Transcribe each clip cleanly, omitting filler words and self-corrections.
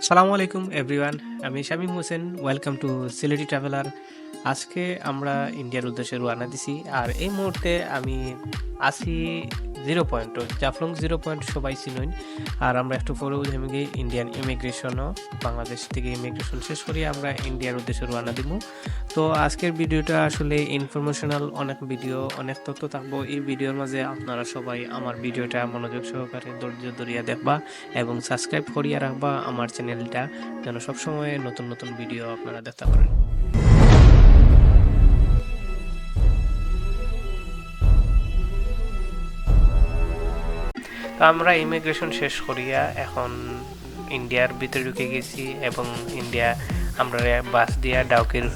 সালামু আলাইকুম এভরিওয়ান। আমি Shamim Hossain. Welcome to Sylheti traveller. আজকে আমরা ইন্ডিয়ার উদ্দেশ্যে রওনা দিছি। আর এই মুহূর্তে আমি আছি zero point, Jaflong zero point সবাই চিনুন। আর আমরা একটু পরেও থেমে গিয়ে ইন্ডিয়ান ইমিগ্রেশনও বাংলাদেশ থেকে ইমিগ্রেশন শেষ করি আমরা ইন্ডিয়ার উদ্দেশ্যে রওনা দিব। তো আজকের ভিডিওটা আসলে ইনফরমেশনাল, অনেক ভিডিও, অনেক তথ্য থাকবো এই ভিডিওর মাঝে। আপনারা সবাই আমার ভিডিওটা মনোযোগ সহকারে ধৈর্য ধরিয়া দেখবা এবং সাবস্ক্রাইব করিয়া রাখবা আমার চ্যানেলটা, যেন সবসময় নতুন নতুন ভিডিও আপনারা দেখতে পারেন। তো আমরা ইমিগ্রেশন শেষ করিয়া এখন ইন্ডিয়ার ভিতরে ঢুকে গেছি এবং ইন্ডিয়া আমরা বাস দিয়া ডাউকির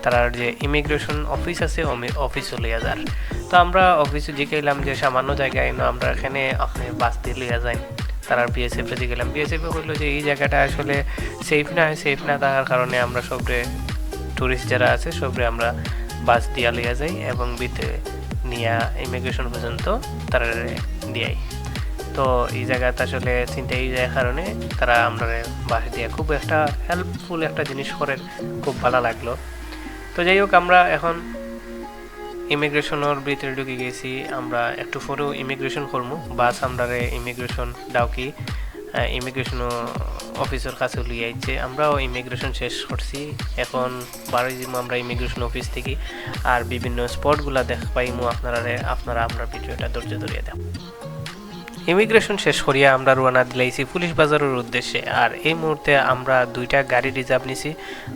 তার যে ইমিগ্রেশন অফিস আছে অফিস লইয়া যার। তো আমরা অফিসে জিজ্ঞাইলাম যে সামান্য জায়গায় আমরা এখানে আপনি বাস দিয়ে লইয়া যান। তারা বিএসএফ এ গেলাম, বিএসএফে বললো যে এই জায়গাটা আসলে সেফ না থাকার কারণে আমরা সবরে টুরিস্ট যারা আছে সবরে আমরা বাস দিয়া লইয়া যাই এবং ভিতরে নিয়া ইমিগ্রেশন পর্যন্ত তারা দিয়াই। তো এই জায়গাতে আসলে চিন্তাই যায় কারণে তারা আমরা বাস দিয়ে খুব একটা হেল্পফুল একটা জিনিস করে, খুব ভালো লাগলো। তো যাই হোক, আমরা এখন ইমিগ্রেশনের ভিতরে ঢুকে গেছি। আমরা একটু পরেও ইমিগ্রেশন করবো। বাস আমরা ইমিগ্রেশন ডাউকি ইমিগ্রেশন অফিসের কাছে লিয়ে আইছে। আমরাও ইমিগ্রেশন শেষ করছি, এখন বারোই যাবো আমরা ইমিগ্রেশন অফিস থেকে। আর বিভিন্ন স্পটগুলো দেখ পাইমু আপনারা আমরা ভিডিওটা ধৈর্য ধরিয়ে দেব। ইমিগ্রেশন শেষ করিয়া আমরা রওনা দিলাইছি পুলিশ বাজারের উদ্দেশ্যে। আর এই মুহূর্তে আমরা দুইটা গাড়ি রিজার্ভ নিছি।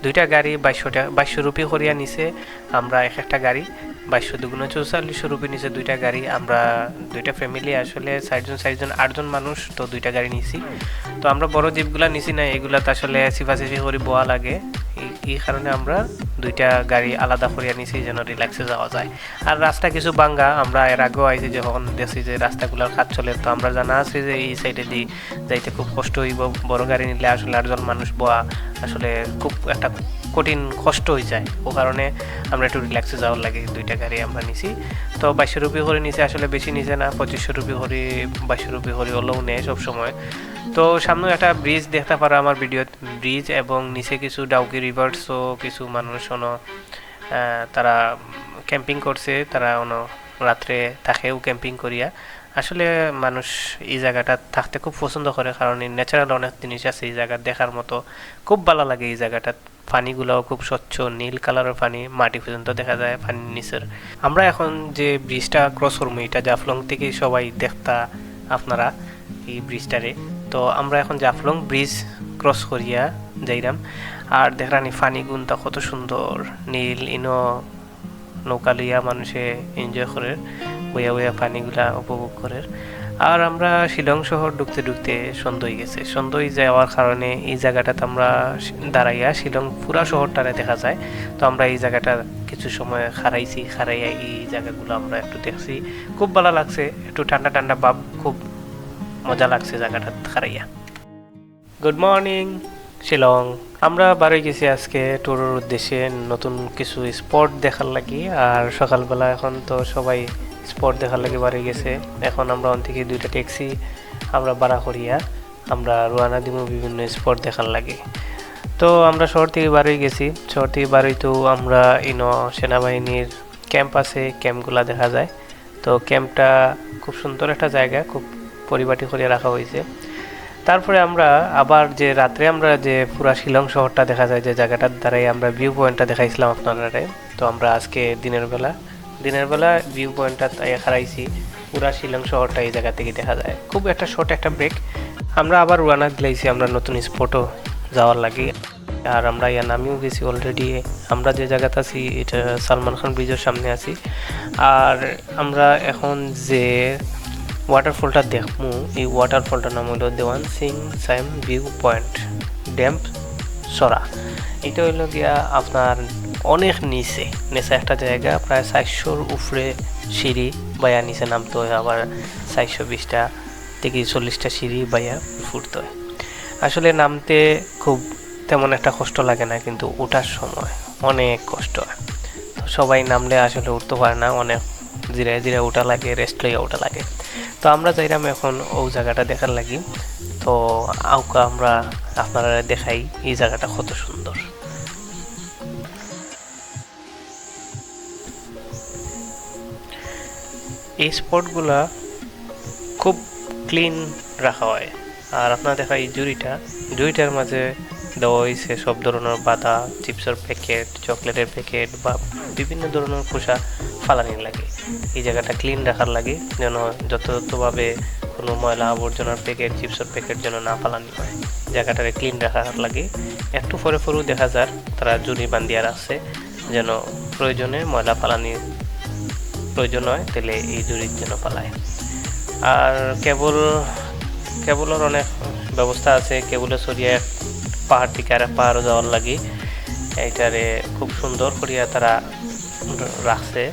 দুইটা গাড়ি 2200 রুপি করিয়া নিছে। আমরা একটা গাড়ি 2200 দুগুণ 44 রুপি নিছে দুইটা গাড়ি। আমরা দুইটা ফ্যামিলি আসলে 4জন 8জন মানুষ, তো দুইটা গাড়ি নিছি। তো আমরা বড় জিপগুলা নিছি না, এগুলাতে আসলে সিফাসিফি করে বোয়া লাগে। এই কারণে আমরা দুইটা গাড়ি আলাদা করিয়া নিছি যেন রিল্যাক্সে যাওয়া যায়। আর রাস্তা কিছু বাঙ্গা, আমরা এর আগেও আইছি যখন দেখছি যে রাস্তাগুলোর কাজ চলে, তো আমরা জানা আছি যে এই সাইডে দিয়ে যাইতে খুব কষ্ট হইব। বড় গাড়ি নিলে আসলে 8জন মানুষ বোয়া আসলে খুব একটা কঠিন কষ্ট হয়ে যায়। ও কারণে আমরা একটু রিল্যাক্সে যাওয়ার লাগে দুইটা গাড়ি আমরা নিছি। তো 2200 রুপি করে নিছে, আসলে বেশি নিছে না, 2500 রুপি করে 2200 রুপি করে হলেও নেয় সবসময়। তো সামনে একটা ব্রিজ দেখতে পারো আমার ভিডিও, ব্রিজ এবং নিচে কিছু ডাউকি রিভার্সও কিছু মানুষ তারা ক্যাম্পিং করছে, তারা রাত্রে থাকেও ক্যাম্পিং করিয়া। আসলে মানুষ এই জায়গাটা থাকতে খুব পছন্দ করে, কারণ ন্যাচারাল অনেক জিনিস আছে এই জায়গা দেখার মতো, খুব ভালো লাগে এই জায়গাটা। পানিগুলোও খুব স্বচ্ছ নীল কালারের পানি, মাটি পর্যন্ত দেখা যায় পানির নিচের। আমরা এখন যে ব্রিজটা ক্রস করবো এটা জাফলং থেকে সবাই দেখতা আপনারা এই ব্রিজটারে। তো আমরা এখন জাফলং ব্রিজ ক্রস করিয়া যাইলাম। আর দেখরানি ফানি গুনটা কত সুন্দর নীল, নৌকা লইয়া মানুষে এনজয় করে বইয়া বইয়া পানিগুলা উপভোগ করে। আর আমরা শিলং শহর ঢুকতে ঢুকতে সন্ধ্যা হয়ে গেছে। সন্ধ্যা হয়ে যাওয়ার কারণে এই জায়গাটাতে আমরা দাঁড়াইয়া শিলং পুরা শহরটারে দেখা যায়। তো আমরা এই জায়গাটা কিছু সময় খারাইয়া এই জায়গাগুলো আমরা একটু দেখছি, খুব ভালো লাগছে। একটু ঠান্ডা ঠান্ডা ভাব, খুব মজা লাগছে জায়গাটা খারাইয়া। Good morning Shillong. আমরা বাড়ি গেছি আজকে ট্যুরের উদ্দেশ্যে নতুন কিছু স্পট দেখার লাগি। আর সকালবেলা এখন তো সবাই স্পট দেখার লাগি বাড়ি গেছে। এখন আমরা ওন থেকে দুইটা ট্যাক্সি আমরা ভাড়া করিয়া আমরা রওনা দিব বিভিন্ন স্পট দেখার লাগে। তো আমরা শহর থেকে বাড়ি গেছি। শহর থেকে বাড়িতেও আমরা সেনাবাহিনীর ক্যাম্প আছে, ক্যাম্পগুলা দেখা যায়। তো ক্যাম্পটা খুব সুন্দর একটা জায়গা, খুব পরিপাটি করে রাখা হয়েছে। তারপরে আমরা আবার যে রাত্রে আমরা যে পুরা শিলং শহরটা দেখা যায়, যে জায়গাটার দ্বারাই আমরা ভিউ পয়েন্টটা দেখাইছিলাম আপনারা। তো আমরা আজকে দিনের বেলা ভিউ পয়েন্টটা হারাইছি। পুরা শিলং শহরটা এই জায়গা থেকে দেখা যায়, খুব একটা শর্ট একটা ব্রেক। আমরা আবার রওনা দিলাইছি আমরা নতুন স্পটও যাওয়ার লাগে। আর আমরা নামিও গেছি অলরেডি। আমরা যে জায়গাতে আছি এটা সালমান খান ব্রিজের সামনে আছি। আর আমরা এখন যে ওয়াটারফলটা দেখবো, এই ওয়াটারফলটার নাম হলো দেওয়ান সিং সাইম ভিউ পয়েন্ট ড্যাম্প সরা। এটা হইল গিয়া আপনার অনেক নিচে একটা জায়গা, প্রায় 400-র উপরে সিঁড়ি বাইয়া নিচে নামতে হয়, আবার 420টা থেকে 40টা সিঁড়ি বাইয়া ফুটতে হয়। আসলে নামতে খুব তেমন একটা কষ্ট লাগে না, কিন্তু ওঠার সময় অনেক কষ্ট হয়। তো সবাই নামলে আসলে উঠতে পারে না, অনেক ধীরে ধীরে ওঠা লাগে, রেস্ট লইয়া ওঠা লাগে। তো আমরা যাইলাম এখন ও জায়গাটা দেখার লাগি। তো আউকা আমরা আপনারা দেখাই এই জায়গাটা কত সুন্দর। এই স্পটগুলা খুব ক্লিন রাখা হয়। আর আপনারা দেখা এই জুড়িটার মাঝে দেওয়া হয়েছে সব ধরনের বাদা, চিপসের প্যাকেট, চকলেটের প্যাকেট বা বিভিন্ন ধরনের খোসা ফালানির লাগে। এই জায়গাটা ক্লিন রাখার লাগে যেন যথাযথভাবে কোনো ময়লা আবর্জনার প্যাকেট, চিপসের প্যাকেট যেন না ফালানি হয়। জায়গাটারে ক্লিন রাখার লাগে। একটু পরে পরেও দেখা যায় তারা জুড়ি বান্ধিয়া রাখছে যেন প্রয়োজনে ময়লা ফালানির প্রয়োজন হয় তাহলে এই জুড়ির যেন পালায়। আর কেবলের অনেক ব্যবস্থা আছে। কেবলে সরিয়ে পাহাড় থেকে আর পাহাড়ও যাওয়ার লাগে। এইটারে খুব সুন্দর করিয়া তারা রাখছে।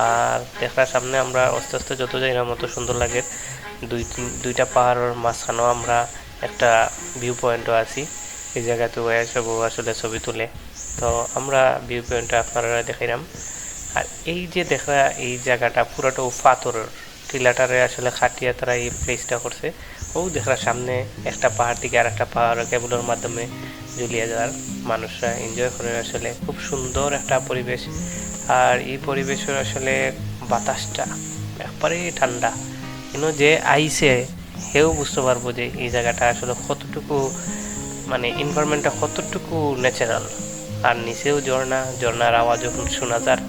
আর দেখার সামনে আমরা আস্তে আস্তে যত যাই না মতো সুন্দর লাগে। দুইটা পাহাড়ের মাঝখানেও আমরা একটা ভিউ পয়েন্টও আছি। এই জায়গাতে সব আসলে ছবি তুলে। তো আমরা ভিউ পয়েন্টটা আপনারা দেখাইলাম। আর এই যে দেখা এই জায়গাটা পুরোটা পাথরের টিলাটারে আসলে খাটিয়ে তারা এই প্লেসটা করছে। ও দেখার সামনে একটা পাহাড় থেকে আর একটা পাহাড় কেবলের মাধ্যমে ঝুলিয়ে যাওয়ার মানুষরা এনজয় করে। আসলে খুব সুন্দর একটা পরিবেশ। আর এই পরিবেশের আসলে বাতাসটা একবারেই ঠান্ডা। কিন্তু যে আইসে সেও বুঝতে পারবো যে এই জায়গাটা আসলে কতটুকু মানে এনভায়রনমেন্টটা কতটুকু ন্যাচারাল। আর নিচেও ঝর্ণার আওয়াজ যখন শোনা যায়,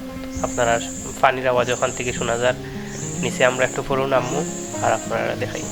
আপনারা পানির আওয়াজ ওখান থেকে শোনা যায়। নিচে আমরা একটু পরেও নামবো আর আপনারা দেখাই।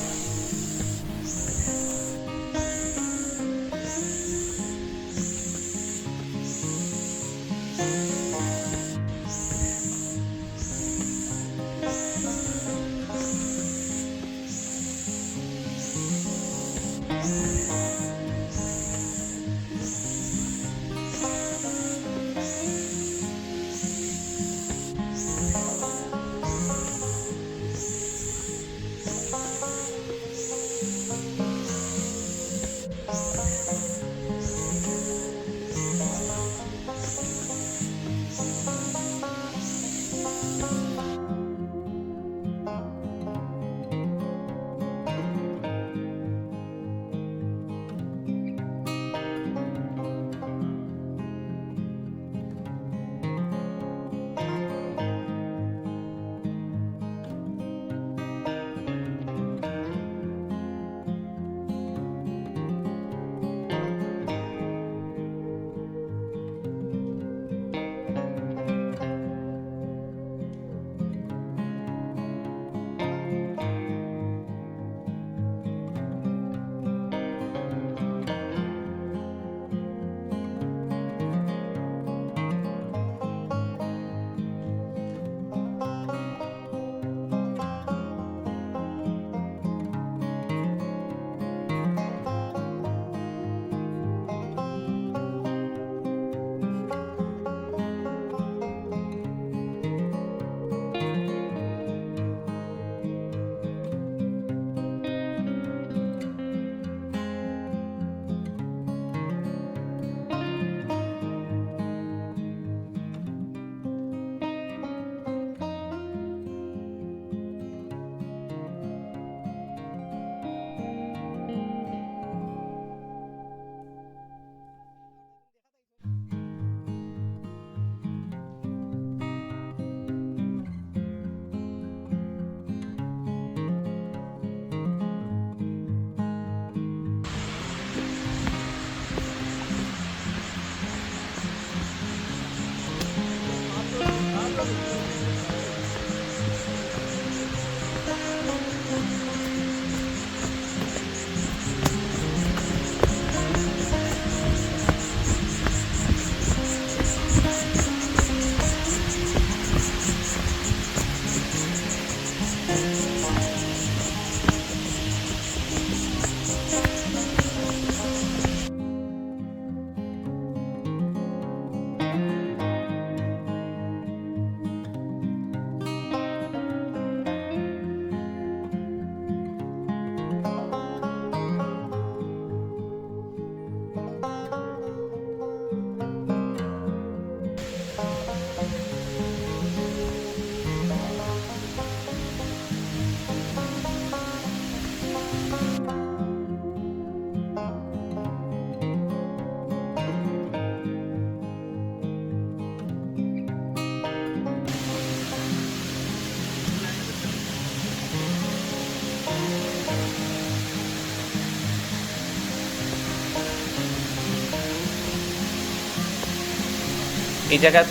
এই জায়গা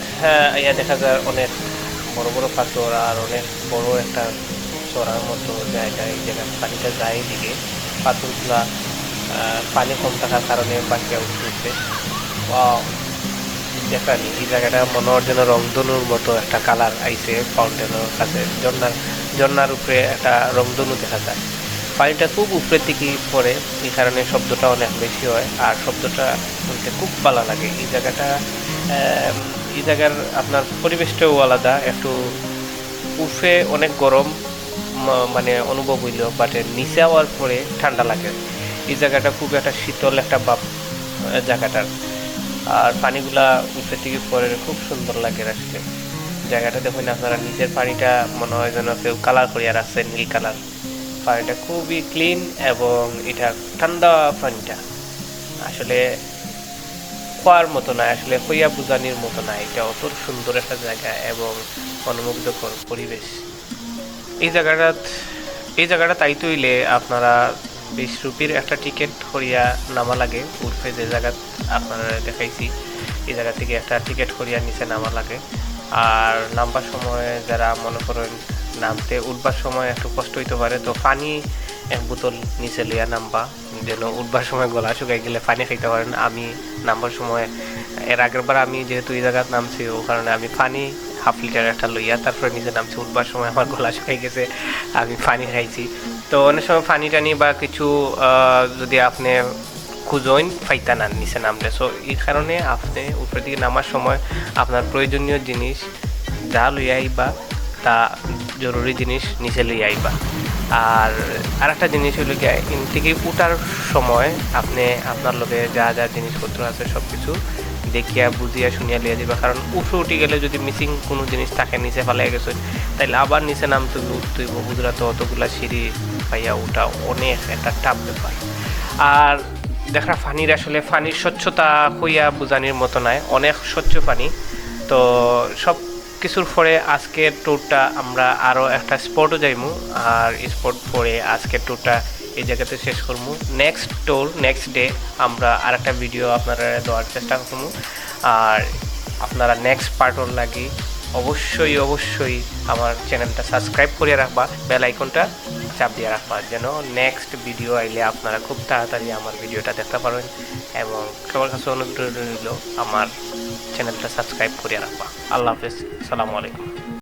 ইয়া দেখা যায় অনেক বড় বড় পাথর আর অনেক বড় একটা চড়ার মতো জায়গা। এই জায়গায় পানিটা যায় এদিকে, পাথরগুলা পানি কম থাকার কারণে বাকিয়া উঠতেছে। দেখানি এই জায়গাটা মনে হয় যেন রংধনুর মতো একটা কালার আইছে ফাউন্টেনের কাছে, ঝর্নার উপরে একটা রংধনু দেখা যায়। পানিটা খুব উপরের দিকে পড়ে, এই কারণে শব্দটা অনেক বেশি হয় আর শব্দটা শুনতে খুব ভালো লাগে। এই জায়গার আপনার পরিবেশটাও আলাদা, একটু উফে অনেক গরম মানে অনুভব হইল, বাট নিচে যাওয়ার পরে ঠান্ডা লাগে। এই জায়গাটা খুব একটা শীতল একটা ভাব জায়গাটার, আর পানিগুলা উপরের থেকে পরে খুব সুন্দর লাগে আসলে। জায়গাটা দেখুন আপনারা, নিচের পানিটা মনে হয় যেন কেউ কালার করিয়া রাখছে, নীল কালার। পানিটা খুবই ক্লিন এবং এটা ঠান্ডা পানিটা আসলে খোয়ার মতো না, আসলে হইয়া বুঝানির মতো না। এটা অত সুন্দর একটা জায়গা এবং মনোমুগ্ধকর পরিবেশ। এই জায়গাটা তাই তৈলে আপনারা 20 রুপির একটা টিকিট করিয়া নামা লাগে। উর্ফে যে জায়গা আপনারা দেখাইছি এই জায়গা থেকে একটা টিকিট করিয়া নিচে নামা লাগে। আর নামবার সময় যারা মনে করেন নামতে উঠবার সময় একটু কষ্ট হইতে পারে, তো পানি এক বোতল নিচে লইয়া নামবা, যেন উঠবার সময় গলা শুকাই গেলে পানি খাইতে পারেন। আমি নামবার সময় এর আগের বার আমি যেহেতু এই জায়গায় নামছি, ও কারণে আমি পানি হাফ লিটার একটা লইয়া তারপরে নিচে নামছি। উঠবার সময় আমার গলা শুকাই গেছে, আমি পানি খাইছি। তো অনেক সময় পানি টানি বা কিছু যদি আপনি খুঁজোইন ফাইতা না নিচে নামলে, সো এই কারণে আপনি উপরের দিকে নামার সময় আপনার প্রয়োজনীয় জিনিস যা লইয়া আইবা, তা জরুরি জিনিস নিচে লইয়া আইবা। আর একটা জিনিস হইল গিয়ে ইন থেকে উঠার সময় আপনি আপনার লগে যা যা জিনিসপত্র আছে সব কিছু দেখিয়া বুঝিয়া শুনিয়া লিয়া যাবা, কারণ উঠে গেলে যদি মিসিং কোনো জিনিস থাকে নিচে ফেলাই গেছে, তাইলে আবার নিচে নামতে উঠতে বুঝরা তো অতগুলা সিঁড়ি পাইয়া ওঠা অনেক একটা টাফ ব্যাপার। আর দেখা পানির আসলে পানির স্বচ্ছতা হইয়া বুঝানির মতো নয়, অনেক স্বচ্ছ পানি। তো সব কিছুর পরে আজকের ট্যুরটা আমরা আরও একটা স্পটও যাইমু, আর স্পট পরে আজকের ট্যুরটা এই জায়গাতে শেষ করবো। নেক্সট ডে আমরা আর একটা ভিডিও আপনারা দেওয়ার চেষ্টা করবো। আর আপনারা নেক্সট পার্টর লাগি অবশ্যই আমার চ্যানেলটা সাবস্ক্রাইব করিয়া রাখবা, বেল আইকনটা চাপ দিয়ে রাখবা, যেন নেক্সট ভিডিও আইলে আপনারা খুব তাড়াতাড়ি আমার ভিডিওটা দেখতে পারবেন। এবং সবার কাছে অনুরোধ রইল আমার চ্যানেলটা সাবস্ক্রাইব করিয়া রাখবা। আল্লাহ হাফেজ, সালামু আলাইকুম।